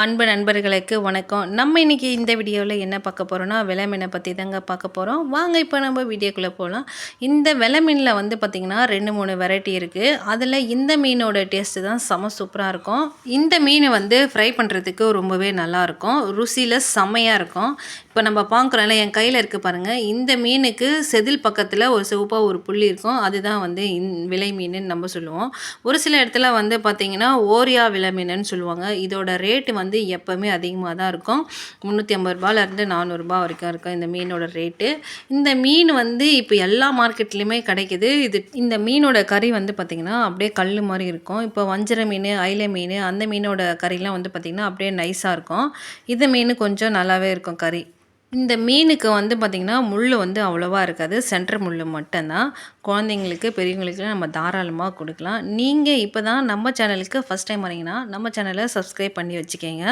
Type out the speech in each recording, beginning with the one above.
அன்பு நண்பர்களுக்கு வணக்கம். நம்ம இன்னைக்கு இந்த வீடியோவில் என்ன பார்க்க போகிறோம்னா, விலை மீனை பற்றி தாங்க பார்க்க போகிறோம். வாங்க இப்போ நம்ம வீடியோக்குள்ளே போகலாம். இந்த விலை மீனில் வந்து பார்த்திங்கன்னா 2-3 வெரைட்டி இருக்குது. அதில் இந்த மீனோட டேஸ்ட்டு தான் செம சூப்பராக இருக்கும். இந்த மீன் வந்து ஃப்ரை பண்ணுறதுக்கு ரொம்பவே நல்லாயிருக்கும். ருசியில் செம்மையாக இருக்கும். இப்போ நம்ம பார்க்குறோம்ல, என் கையில் இருக்குது பாருங்கள். இந்த மீனுக்கு செதில் பக்கத்தில் ஒரு சிவப்பாக ஒரு புள்ளி இருக்கும். அதுதான் வந்து விலை மீனுன்னு நம்ம சொல்லுவோம். ஒரு சில இடத்துல வந்து பார்த்திங்கன்னா ஓரியா விலை மீனுன்னு சொல்லுவாங்க. இதோட ரேட்டு வந்து எப்போவுமே அதிகமாக தான் இருக்கும். 350 400 வரைக்கும் இருக்கும் இந்த மீனோட ரேட்டு. இந்த மீன் வந்து இப்போ எல்லா மார்க்கெட்லேயுமே கிடைக்கிது. இந்த மீனோட கறி வந்து பார்த்திங்கன்னா அப்படியே கல் மாதிரி இருக்கும். இப்போ வஞ்சர மீன், அயிலை மீன், அந்த மீனோட கறிலாம் வந்து பார்த்திங்கன்னா அப்படியே நைஸாக இருக்கும். இந்த மீன் கொஞ்சம் நல்லாவே இருக்கும் கறி. இந்த மீனுக்கு வந்து பார்த்திங்கன்னா முள் வந்து அவ்வளோவா இருக்காது. சென்டர் முள் மட்டும்தான். குழந்தைங்களுக்கு, பெரியவங்களுக்குலாம் நம்ம தாராளமாக கொடுக்கலாம். நீங்கள் இப்போ தான் நம்ம சேனலுக்கு ஃபஸ்ட் டைம் வரீங்கன்னா நம்ம சேனலை சப்ஸ்கிரைப் பண்ணி வச்சுக்கோங்க.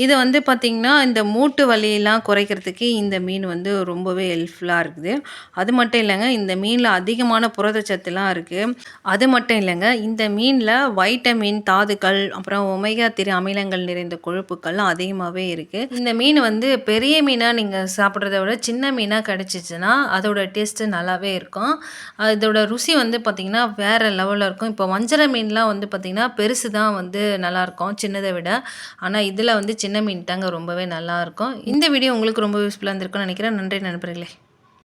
இது வந்து பார்த்திங்கன்னா இந்த மூட்டு வலியெல்லாம் குறைக்கிறதுக்கு இந்த மீன் வந்து ரொம்பவே ஹெல்ப்ஃபுல்லாக இருக்குது. அது மட்டும் இல்லைங்க, இந்த மீனில் அதிகமான புரதச்சத்துலாம் இருக்குது. அது மட்டும் இல்லைங்க, இந்த மீனில் வைட்டமின், தாதுக்கள், அப்புறம் ஒமேகா 3 அமிலங்கள் நிறைந்த கொழுப்புக்கள்லாம் அதிகமாகவே இருக்குது. இந்த மீன் வந்து பெரிய மீனாக நீங்கள் சாப்பிட்றத விட சின்ன மீனாக கிடச்சிச்சின்னா அதோட டேஸ்ட்டு நல்லாவே இருக்கும். இதோட ருசி வந்து பார்த்திங்கன்னா வேறு லெவலில் இருக்கும். இப்போ வஞ்சர மீன்லாம் வந்து பார்த்திங்கன்னா பெருசு தான் வந்து நல்லாயிருக்கும் சின்னதை விட. ஆனால் இதில் வந்து சின்ன மீன் தாங்க ரொம்பவே நல்லாயிருக்கும். இந்த வீடியோ உங்களுக்கு ரொம்ப யூஸ்ஃபுல்லாக இருந்திருக்கும்னு நினைக்கிறேன். நன்றி நண்பர்களே.